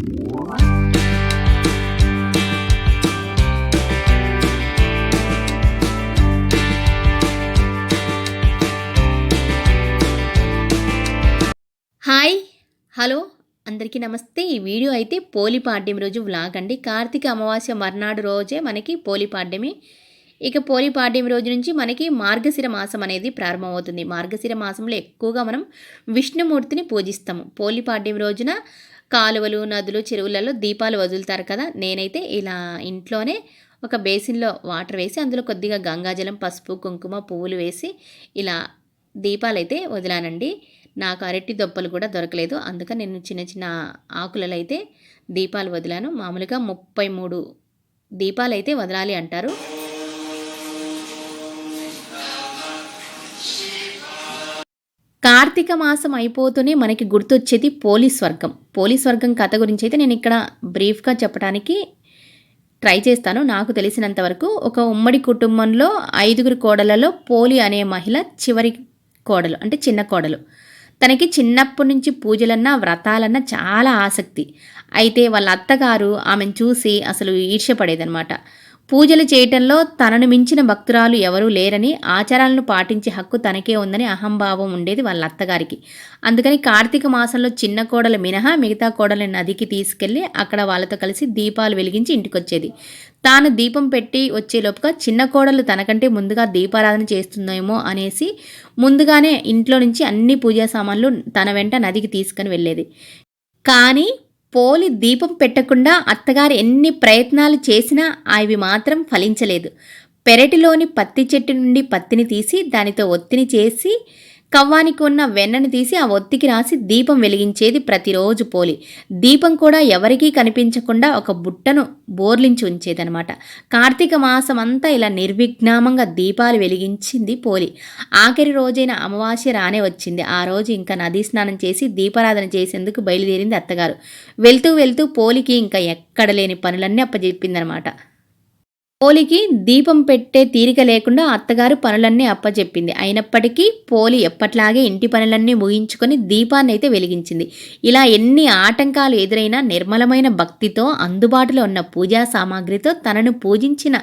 Hi hello అందరికీ నమస్తే. ఈ వీడియో అయితే పోలిపాడ్యం రోజు వ్లాగ్ అండి. కార్తీక అమావాస్య మర్నాడు రోజే మనకి పోలిపాడ్యమి. ఇక పోలిపాడ్యం రోజు నుంచి మనకి మార్గశిర మాసం అనేది ప్రారంభమవుతుంది. మార్గశిర మాసంలో ఎక్కువగా మనం విష్ణుమూర్తిని పూజిస్తాము. పోలిపాడ్యం రోజున కాలువలు, నదులు, చెరువులలో దీపాలు వదులుతారు కదా. నేనైతే ఇలా ఇంట్లోనే ఒక బేసిన్లో వాటర్ వేసి అందులో కొద్దిగా గంగాజలం, పసుపు, కుంకుమ, పువ్వులు వేసి ఇలా దీపాలైతే వదిలానండి. నాకు అరటి దొప్పలు కూడా దొరకలేదు, అందుకని నేను చిన్న చిన్న ఆకులలో అయితే దీపాలు వదిలాను. మామూలుగా 33 దీపాలు అయితే వదలాలి అంటారు. కార్తీక మాసం అయిపోతూనే మనకి గుర్తొచ్చేది పోలీస్ వర్గం. పోలీస్ వర్గం కథ గురించి అయితే నేను ఇక్కడ బ్రీఫ్గా చెప్పడానికి ట్రై చేస్తాను. నాకు తెలిసినంత వరకు ఒక ఉమ్మడి కుటుంబంలో 5 కోడలలో పోలి అనే మహిళ చివరి కోడలు, అంటే చిన్న కోడలు. తనకి చిన్నప్పటి నుంచి పూజలన్నా, వ్రతాలన్నా చాలా ఆసక్తి. అయితే వాళ్ళ అత్తగారు ఆమెను చూసి అసలు ఈర్ష్యపడేదనమాట. పూజలు చేయటంలో తనను మించిన భక్తురాలు ఎవరూ లేరని, ఆచారాలను పాటించే హక్కు తనకే ఉందని అహంభావం ఉండేది వాళ్ళ అత్తగారికి. అందుకని కార్తీక మాసంలో చిన్న కోడలు మినహా మిగతా కోడలని నదికి తీసుకెళ్ళి అక్కడ వాళ్ళతో కలిసి దీపాలు వెలిగించి ఇంటికొచ్చేది. తాను దీపం పెట్టి వచ్చేలోపుగా చిన్న కోడలు తనకంటే ముందుగా దీపారాధన చేస్తుందేమో అనేసి ముందుగానే ఇంట్లో నుంచి అన్ని పూజా సామాన్లు తన వెంట నదికి తీసుకుని వెళ్ళేది. కానీ పోలి దీపం పెట్టకుండా అత్తగారు ఎన్ని ప్రయత్నాలు చేసినా అవి మాత్రం ఫలించలేదు. పెరటిలోని పత్తి చెట్టు నుండి పత్తిని తీసి దానితో ఒత్తిని చేసి కవ్వానికి ఉన్న వెన్నను తీసి ఆ ఒత్తికి రాసి దీపం వెలిగించేది ప్రతిరోజు పోలి. దీపం కూడా ఎవరికీ కనిపించకుండా ఒక బుట్టను బోర్లించి ఉంచేదనమాట. కార్తీక మాసం అంతా ఇలా నిర్విఘ్నామంగా దీపాలు వెలిగించింది పోలి. ఆఖరి రోజైన అమావాస్య రానే వచ్చింది. ఆ రోజు ఇంకా నదీ స్నానం చేసి దీపారాధన చేసేందుకు బయలుదేరింది అత్తగారు. వెళ్తూ వెళ్తూ పోలికి ఇంకా ఎక్కడ లేని పనులన్నీ అప్పచెప్పిందనమాట. పోలికి దీపం పెట్టే తీరిక లేకుండా అత్తగారు పనులన్నీ అప్పచెప్పింది. అయినప్పటికీ పోలి ఎప్పట్లాగే ఇంటి పనులన్నీ ముగించుకొని దీపాన్ని అయితే వెలిగించింది. ఇలా ఎన్ని ఆటంకాలు ఎదురైనా నిర్మలమైన భక్తితో అందుబాటులో ఉన్న పూజా సామాగ్రితో తనను పూజించిన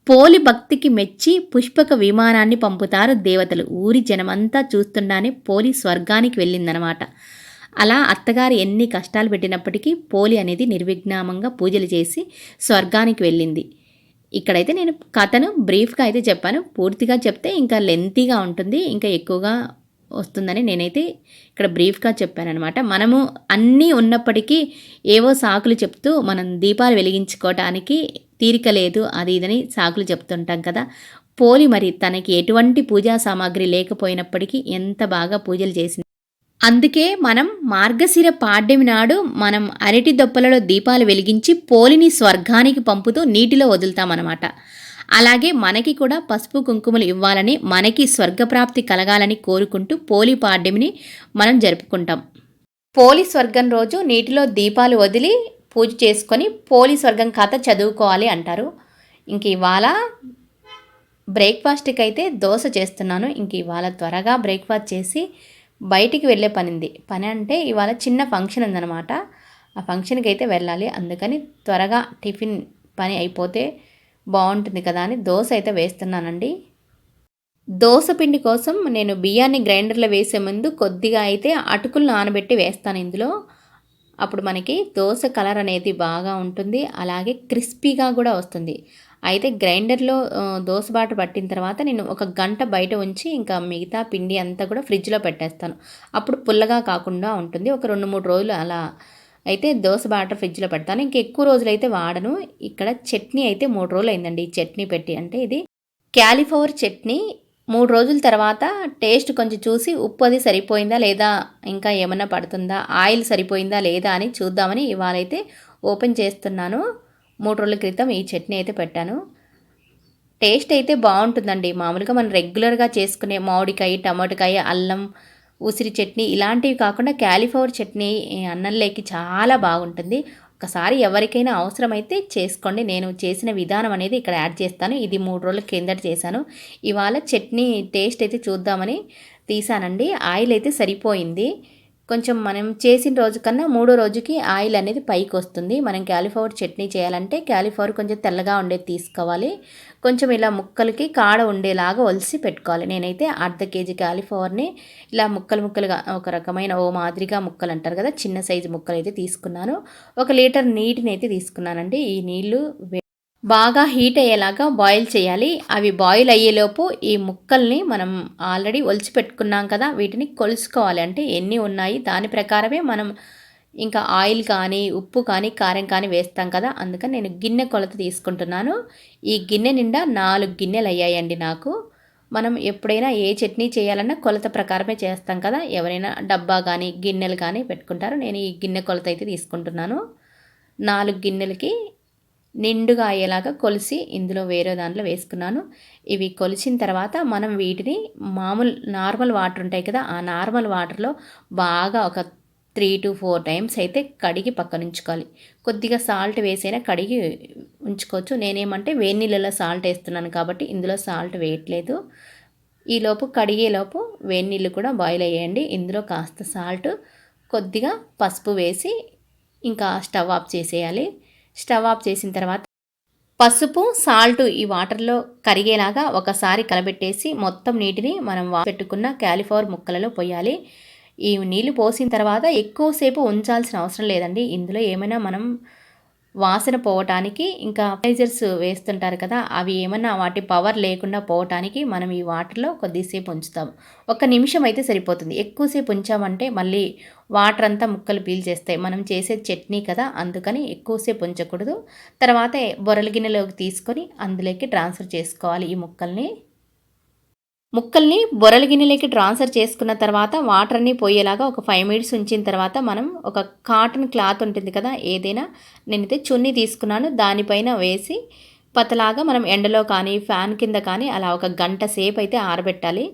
పోలి భక్తికి మెచ్చి పుష్పక విమానాన్ని పంపుతారు దేవతలు. ఊరి జనమంతా చూస్తుండానే పోలి స్వర్గానికి వెళ్ళిందనమాట. అలా అత్తగారు ఎన్ని కష్టాలు పెట్టినప్పటికీ పోలి అనేది నిర్విఘ్నామంగా పూజలు చేసి స్వర్గానికి వెళ్ళింది. ఇక్కడైతే నేను కథను బ్రీఫ్గా అయితే చెప్పాను. పూర్తిగా చెప్తే ఇంకా లెంతీగా ఉంటుంది, ఇంకా ఎక్కువగా వస్తుందని నేనైతే ఇక్కడ బ్రీఫ్గా చెప్పాను అనమాట. మనము అన్నీ ఉన్నప్పటికీ ఏవో సాకులు చెప్తూ మనం దీపాలు వెలిగించుకోవటానికి తీరిక లేదు అది ఇదని సాకులు చెప్తుంటాం కదా. పోలి మరి తనకి ఎటువంటి పూజా సామాగ్రి లేకపోయినప్పటికీ ఎంత బాగా పూజలు చేసింది. అందుకే మనం మార్గశిర పాడ్యమి నాడు మనం అరటి దొప్పలలో దీపాలు వెలిగించి పోలిని స్వర్గానికి పంపుతూ నీటిలో వదులుతామన్నమాట. అలాగే మనకి కూడా పసుపు కుంకుమలు ఇవ్వాలని, మనకి స్వర్గప్రాప్తి కలగాలని కోరుకుంటూ పోలి పాడ్యమిని మనం జరుపుకుంటాం. పోలి స్వర్గం రోజు నీటిలో దీపాలు వదిలి పూజ చేసుకొని పోలి స్వర్గం కథ చదువుకోవాలి అంటారు. ఇంక ఇవాళ బ్రేక్ఫాస్ట్కి అయితే దోశ చేస్తున్నాను. ఇంక ఇవాళ త్వరగా బ్రేక్ఫాస్ట్ చేసి బయటికి వెళ్ళే పని అంటే ఇవాళ చిన్న ఫంక్షన్ ఉందన్నమాట. ఆ ఫంక్షన్కి అయితే వెళ్ళాలి. అందుకని త్వరగా టిఫిన్ పని అయిపోతే బాగుంటుంది కదా అని దోశ అయితే వేస్తున్నానండి. దోశ పిండి కోసం నేను బియ్యాన్ని గ్రైండర్లో వేసే ముందు కొద్దిగా అయితే అటుకులు నానబెట్టి వేస్తాను ఇందులో. అప్పుడు మనకి దోశ కలర్ అనేది బాగా ఉంటుంది, అలాగే క్రిస్పీగా కూడా వస్తుంది. అయితే గ్రైండర్లో దోశ బాట పట్టిన తర్వాత నేను ఒక గంట బయట ఉంచి ఇంకా మిగతా పిండి అంతా కూడా ఫ్రిడ్జ్లో పెట్టేస్తాను. అప్పుడు పుల్లగా కాకుండా ఉంటుంది. ఒక 2-3 రోజులు అలా అయితే దోశ బాట ఫ్రిడ్జ్లో పెడతాను. ఇంకా ఎక్కువ రోజులు అయితే వాడను. ఇక్కడ చట్నీ అయితే 3 రోజులు అయిందండి ఈ చట్నీ పెట్టి. అంటే ఇది క్యాలీఫ్లవర్ చట్నీ. 3 రోజుల తర్వాత టేస్ట్ కొంచెం చూసి ఉప్పు అది సరిపోయిందా లేదా, ఇంకా ఏమన్నా పడుతుందా, ఆయిల్ సరిపోయిందా లేదా అని చూద్దామని ఇవాళైతే ఓపెన్ చేస్తున్నాను. 3 రోజుల క్రితం ఈ చట్నీ అయితే పెట్టాను. టేస్ట్ అయితే బాగుంటుందండి. మామూలుగా మనం రెగ్యులర్గా చేసుకునే మామిడికాయ, టమాటోకాయ, అల్లం, ఉసిరి చట్నీ ఇలాంటివి కాకుండా క్యాలీఫ్లవర్ చట్నీ అన్నంలోకి చాలా బాగుంటుంది. ఒకసారి ఎవరికైనా అవసరమైతే చేసుకోండి. నేను చేసిన విధానం అనేది ఇక్కడ యాడ్ చేస్తాను. ఇది 3 రోజుల కిందట చేశాను. ఇవాళ చట్నీ టేస్ట్ అయితే చూద్దామని తీసానండి. ఆయిల్ అయితే సరిపోయింది. కొంచెం మనం చేసిన రోజు కన్నా మూడో రోజుకి ఆయిల్ అనేది పైకి వస్తుంది. మనం క్యాలీఫ్లవర్ చట్నీ చేయాలంటే క్యాలీఫ్లవర్ కొంచెం తెల్లగా ఉండేది తీసుకోవాలి. కొంచెం ఇలా ముక్కలకి కాడ ఉండేలాగా ఒలిసి పెట్టుకోవాలి. నేనైతే అర్ధ కేజీ క్యాలీఫ్లవర్ని ఇలా ముక్కలు ముక్కలుగా ఒక రకమైన ఓ మాదిరిగా ముక్కలు అంటారు కదా, చిన్న సైజు ముక్కలు అయితే తీసుకున్నాను. 1 లీటర్ నీటిని అయితే తీసుకున్నానండి. ఈ నీళ్లు బాగా హీట్ అయ్యేలాగా బాయిల్ చేయాలి. అవి బాయిల్ అయ్యేలోపు ఈ ముక్కల్ని మనం ఆల్రెడీ ఒలిచి పెట్టుకున్నాం కదా, వీటిని కొలుసుకోవాలి. అంటే ఎన్ని ఉన్నాయి దాని ప్రకారమే మనం ఇంకా ఆయిల్ కానీ, ఉప్పు కానీ, కారం కానీ వేస్తాం కదా, అందుకని నేను గిన్నె కొలత తీసుకుంటున్నాను. ఈ గిన్నె నిండా 4 గిన్నెలు అయ్యాయండి నాకు. మనం ఎప్పుడైనా ఏ చట్నీ చేయాలన్నా కొలత ప్రకారమే చేస్తాం కదా, ఎవరైనా డబ్బా కానీ గిన్నెలు కానీ పెట్టుకుంటారు. నేను ఈ గిన్నె కొలత అయితే తీసుకుంటున్నాను. 4 గిన్నెలకి నిండుగా అయ్యేలాగా కొలిసి ఇందులో వేరే దాంట్లో వేసుకున్నాను. ఇవి కొలిచిన తర్వాత మనం వీటిని నార్మల్ వాటర్ ఉంటాయి కదా, ఆ నార్మల్ వాటర్లో బాగా ఒక 3-4 టైమ్స్ అయితే కడిగి పక్కన ఉంచుకోవాలి. కొద్దిగా సాల్ట్ వేసైనా కడిగి ఉంచుకోవచ్చు. నేనేమంటే వేడి నీళ్ళలో సాల్ట్ వేస్తున్నాను కాబట్టి ఇందులో సాల్ట్ వేయట్లేదు. ఈలోపు కడిగేలోపు వేడి నీళ్ళు కూడా బాయిల్ అయ్యేయండి. ఇందులో కాస్త సాల్ట్, కొద్దిగా పసుపు వేసి ఇంకా స్టవ్ ఆఫ్ చేసేయాలి. స్టవ్ ఆఫ్ చేసిన తర్వాత పసుపు, సాల్ట్ ఈ వాటర్లో కరిగేలాగా ఒకసారి కలబెట్టేసి మొత్తం నీటిని మనం పెట్టుకున్న క్యాలీఫ్లవర్ ముక్కలలో పోయాలి. ఈ నీళ్లు పోసిన తర్వాత ఎక్కువసేపు ఉంచాల్సిన అవసరం లేదండి. ఇందులో ఏమైనా మనం వాసన పోవటానికి ఇంకా ఫర్టిలైజర్స్ వేస్తుంటారు కదా, అవి ఏమన్నా వాటి పవర్ లేకుండా పోవటానికి మనం ఈ వాటర్లో కొద్దిసేపు ఉంచుతాం. 1 నిమిషం అయితే సరిపోతుంది. ఎక్కువసేపు ఉంచామంటే మళ్ళీ వాటర్ అంతా ముక్కలు పీల్చేస్తాయి. మనం చేసే చట్నీ కదా, అందుకని ఎక్కువసేపు ఉంచకూడదు. తర్వాత బొరల గిన్నెలోకి తీసుకొని అందులోకి ట్రాన్స్ఫర్ చేసుకోవాలి ఈ ముక్కల్ని బొరల గిన్నెలోకి ట్రాన్స్ఫర్ చేసుకున్న తర్వాత వాటర్ని పోయేలాగా ఒక 5 మినిట్స్ ఉంచిన తర్వాత మనం ఒక కాటన్ క్లాత్ ఉంటుంది కదా, ఏదైనా నేనైతే చున్నీ తీసుకున్నాను, దానిపైన వేసి పతలాగా మనం ఎండలో కానీ ఫ్యాన్ కింద కానీ అలా ఒక గంట సేపు అయితే ఆరబెట్టాలి.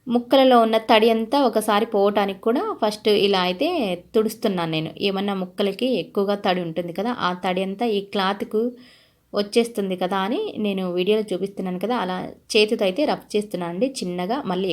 ముక్కలలో ఉన్న తడి అంతా ఒకసారి పోవటానికి కూడా ఫస్ట్ ఇలా అయితే తుడుస్తున్నాను నేను. ఏమన్నా ముక్కలకి ఎక్కువగా తడి ఉంటుంది కదా, ఆ తడి అంతా ఈ క్లాత్కు వచ్చేస్తుంది కదా అని నేను వీడియోలో చూపిస్తున్నాను కదా, అలా చేతితో అయితే రఫ్ చేస్తున్నాను అండి చిన్నగా. మళ్ళీ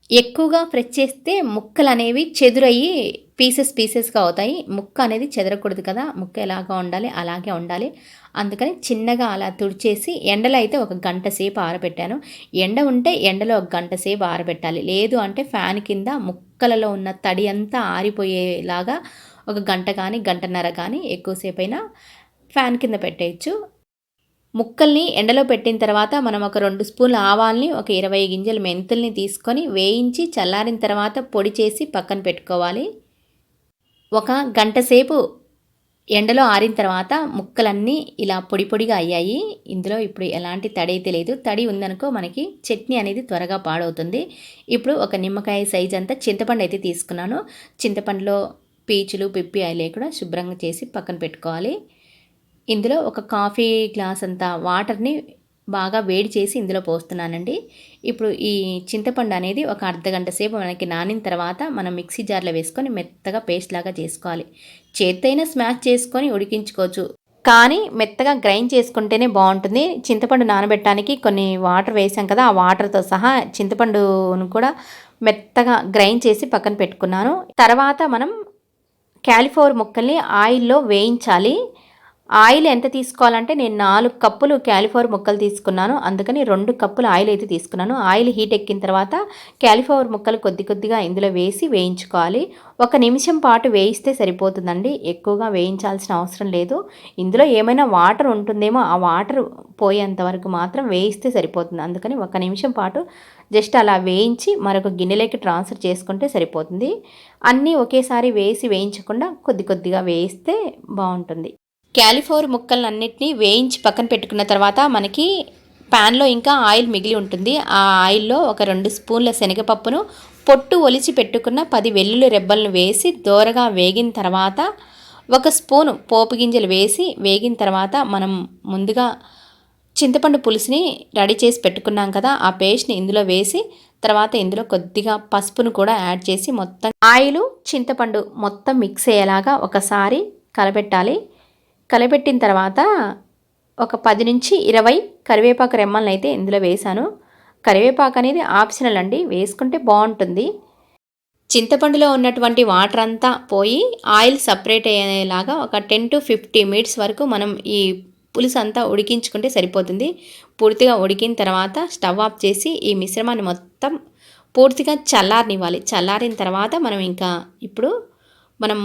ఎక్కువగా ప్రెస్ చేస్తే ముక్కలు అనేవి చెదురయ్యి పీసెస్గా అవుతాయి. ముక్క అనేది చెదరకూడదు కదా, ముక్క ఎలాగా ఉండాలి అలాగే ఉండాలి. అందుకని చిన్నగా అలా తుడిచేసి ఎండలో అయితే ఒక గంట సేపు ఆరబెట్టాను. ఎండ ఉంటే ఎండలో ఒక గంట సేపు ఆరబెట్టాలి. లేదు అంటే ఫ్యాన్ కింద ముక్కలలో ఉన్న తడి అంతా ఆరిపోయేలాగా ఒక గంట కానీ గంటన్నర కానీ ఎక్కువసేపు అయినా ఫ్యాన్ కింద పెట్టేయచ్చు. ముక్కల్ని ఎండలో పెట్టిన తర్వాత మనం ఒక 2 స్పూన్ల ఆవాల్ని, ఒక 20 గింజల మెంతుల్ని తీసుకొని వేయించి చల్లారిన తర్వాత పొడి చేసి పక్కన పెట్టుకోవాలి. ఒక గంట సేపు ఎండలో ఆరిన తర్వాత ముక్కలన్నీ ఇలా పొడి పొడిగా అయ్యాయి. ఇందులో ఇప్పుడు ఎలాంటి తడి అయితే లేదు. తడి ఉందనుకో మనకి చట్నీ అనేది త్వరగా పాడవుతుంది. ఇప్పుడు ఒక నిమ్మకాయ సైజ్ అంతా చింతపండు అయితే తీసుకున్నాను. చింతపండులో పీచులు పిప్పి అవి లేకుండా శుభ్రంగా చేసి పక్కన పెట్టుకోవాలి. ఇందులో ఒక కాఫీ గ్లాస్ అంత వాటర్ని బాగా వేడి చేసి ఇందులో పోస్తున్నానండి. ఇప్పుడు ఈ చింతపండు అనేది ఒక అర్ధగంట సేపు మనకి నానిన తర్వాత మనం మిక్సీ జార్లో వేసుకొని మెత్తగా పేస్ట్ లాగా చేసుకోవాలి. చేత్తైనా స్మాష్ చేసుకొని ఉడికించుకోవచ్చు, కానీ మెత్తగా గ్రైండ్ చేసుకుంటేనే బాగుంటుంది. చింతపండు నానబెట్టడానికి కొన్ని వాటర్ వేసాం కదా, ఆ వాటర్తో సహా చింతపండును కూడా మెత్తగా గ్రైండ్ చేసి పక్కన పెట్టుకున్నాను. తర్వాత మనం క్యాలీఫ్లవర్ ముక్కల్ని ఆయిల్లో వేయించాలి. ఆయిల్ ఎంత తీసుకోవాలంటే నేను 4 కప్పులు క్యాలీఫ్లవర్ ముక్కలు తీసుకున్నాను, అందుకని 2 కప్పులు ఆయిల్ అయితే తీసుకున్నాను. ఆయిల్ హీట్ ఎక్కిన తర్వాత క్యాలీఫ్లవర్ ముక్కలు కొద్దిగా ఇందులో వేసి వేయించుకోవాలి. 1 నిమిషం పాటు వేయిస్తే సరిపోతుందండి, ఎక్కువగా వేయించాల్సిన అవసరం లేదు. ఇందులో ఏమైనా వాటర్ ఉంటుందేమో, ఆ వాటర్ పోయేంత వరకు మాత్రం వేయిస్తే సరిపోతుంది. అందుకని 1 నిమిషం పాటు జస్ట్ అలా వేయించి మరొక గిన్నెలోకి ట్రాన్స్ఫర్ చేసుకుంటే సరిపోతుంది. అన్నీ ఒకేసారి వేసి వేయించకుండా కొద్దిగా వేయిస్తే బాగుంటుంది. క్యాలీఫ్లవర్ ముక్కలన్నిటినీ వేయించి పక్కన పెట్టుకున్న తర్వాత మనకి ప్యాన్లో ఇంకా ఆయిల్ మిగిలి ఉంటుంది. ఆ ఆయిల్లో ఒక 2 స్పూన్ల శనగపప్పును, పొట్టు ఒలిచి పెట్టుకున్న 10 వెల్లుల్లి రెబ్బలను వేసి దోరగా వేగిన తర్వాత 1 స్పూను పోపు గింజలు వేసి వేగిన తర్వాత మనం ముందుగా చింతపండు పులుసుని రెడీ చేసి పెట్టుకున్నాం కదా, ఆ పేస్ట్ని ఇందులో వేసి తర్వాత ఇందులో కొద్దిగా పసుపును కూడా యాడ్ చేసి మొత్తం ఆయిల్ చింతపండు మొత్తం మిక్స్ అయ్యేలాగా ఒకసారి కలపెట్టాలి. కలపెట్టిన తర్వాత ఒక 10 నుంచి 20 కరివేపాకు రెమ్మలను అయితే ఇందులో వేశాను. కరివేపాకు అనేది ఆప్షనల్ అండి, వేసుకుంటే బాగుంటుంది. చింతపండులో ఉన్నటువంటి వాటర్ అంతా పోయి ఆయిల్ సపరేట్ అయ్యేలాగా ఒక 10 to 15 మినిట్స్ వరకు మనం ఈ పులుసు అంతా ఉడికించుకుంటే సరిపోతుంది. పూర్తిగా ఉడికిన తర్వాత స్టవ్ ఆఫ్ చేసి ఈ మిశ్రమాన్ని మొత్తం పూర్తిగా చల్లారనివ్వాలి. చల్లారిన తర్వాత మనం ఇంకా ఇప్పుడు మనం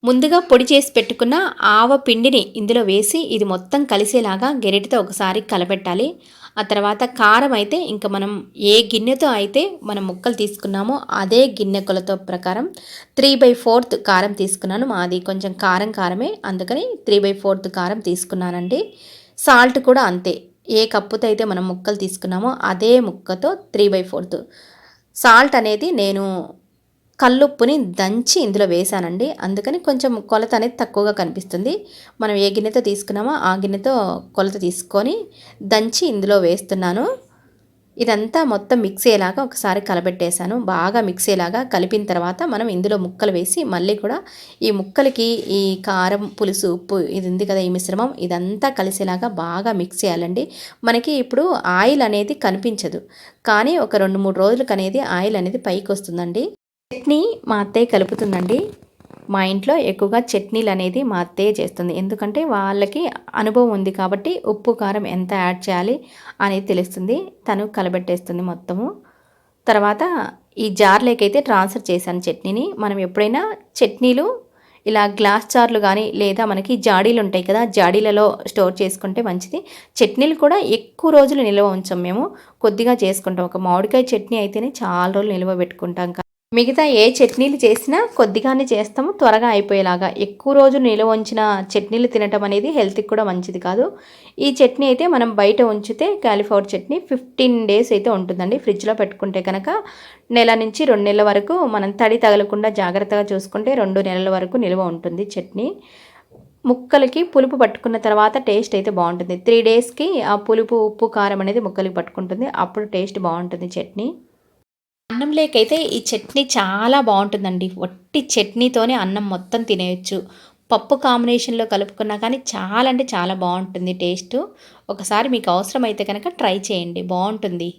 ముందుగా పొడి చేసి పెట్టుకున్న ఆవ పిండిని ఇందులో వేసి ఇది మొత్తం కలిసేలాగా గెరిటితో ఒకసారి కలపెట్టాలి. ఆ తర్వాత కారం అయితే ఇంకా మనం ఏ గిన్నెతో అయితే మనం ముక్కలు తీసుకున్నామో అదే గిన్నె కొలత ప్రకారం 3/4 కారం తీసుకున్నాను. మాది కొంచెం కారమే, అందుకని 3/4 కారం తీసుకున్నానండి. సాల్ట్ కూడా అంతే, ఏ కప్పుతో అయితే మనం ముక్కలు తీసుకున్నామో అదే ముక్కతో 3/4 సాల్ట్ అనేది నేను కల్లుప్పుని దంచి ఇందులో వేసానండి. అందుకని కొంచెం కొలత అనేది తక్కువగా కనిపిస్తుంది. మనం ఏ గిన్నెతో తీసుకున్నామో ఆ గిన్నెతో కొలత తీసుకొని దంచి ఇందులో వేస్తున్నాను. ఇదంతా మొత్తం మిక్స్ అయ్యేలాగా ఒకసారి కలబెట్టేశాను. బాగా మిక్స్ అయ్యేలాగా కలిపిన తర్వాత మనం ఇందులో ముక్కలు వేసి మళ్ళీ కూడా ఈ ముక్కలకి ఈ కారం, పులుసు, ఉప్పు ఇది ఉంది కదా, ఈ మిశ్రమం ఇదంతా కలిసేలాగా బాగా మిక్స్ చేయాలండి. మనకి ఇప్పుడు ఆయిల్ అనేది కనిపించదు, కానీ ఒక 2-3 రోజులకు అనేది ఆయిల్ అనేది పైకి వస్తుందండి. చట్నీ మా అత్తయ్య కలుపుతుందండి. మా ఇంట్లో ఎక్కువగా చట్నీలు అనేది మా అత్తయ్య చేస్తుంది. ఎందుకంటే వాళ్ళకి అనుభవం ఉంది కాబట్టి ఉప్పు, కారం ఎంత యాడ్ చేయాలి అనేది తెలుస్తుంది. తను కలబెట్టేస్తుంది మొత్తము. తర్వాత ఈ జార్లోకైతే ట్రాన్స్ఫర్ చేశాను చట్నీని. మనం ఎప్పుడైనా చట్నీలు ఇలా గ్లాస్ జార్లు కానీ లేదా మనకి జాడీలు ఉంటాయి కదా, జాడీలలో స్టోర్ చేసుకుంటే మంచిది. చట్నీలు కూడా ఎక్కువ రోజులు నిల్వ ఉంచాం మేము, కొద్దిగా చేసుకుంటాం. ఒక మామిడికాయ చట్నీ అయితేనే చాలా రోజులు నిల్వ పెట్టుకుంటాం. మిగతా ఏ చట్నీలు చేసినా కొద్దిగానే చేస్తాము, త్వరగా అయిపోయేలాగా. ఎక్కువ రోజులు నిల్వ ఉంచిన చట్నీలు తినటం అనేది హెల్త్కి కూడా మంచిది కాదు. ఈ చట్నీ అయితే మనం బయట ఉంచితే కాలీఫ్లవర్ చట్నీ 15 days అయితే ఉంటుందండి. ఫ్రిడ్జ్లో పెట్టుకుంటే కనుక 1 నుంచి 2 నెలల వరకు మనం తడి తగలకుండా జాగ్రత్తగా చూసుకుంటే 2 నెలల వరకు నిల్వ ఉంటుంది చట్నీ. ముక్కలకి పులుపు పట్టుకున్న తర్వాత టేస్ట్ అయితే బాగుంటుంది. 3 daysకి ఆ పులుపు, ఉప్పు, కారం అనేది ముక్కలకి పట్టుకుంటుంది. అప్పుడు టేస్ట్ బాగుంటుంది చట్నీ. అన్నంలోకైతే ఈ చట్నీ చాలా బాగుంటుందండి. వట్టి చట్నీతోనే అన్నం మొత్తం తినేయొచ్చు. పప్పు కాంబినేషన్లో కలుపుకున్నా కానీ చాలా అంటే చాలా బాగుంటుంది టేస్టు. ఒకసారి మీకు అవసరమైతే కనుక ట్రై చేయండి, బాగుంటుంది.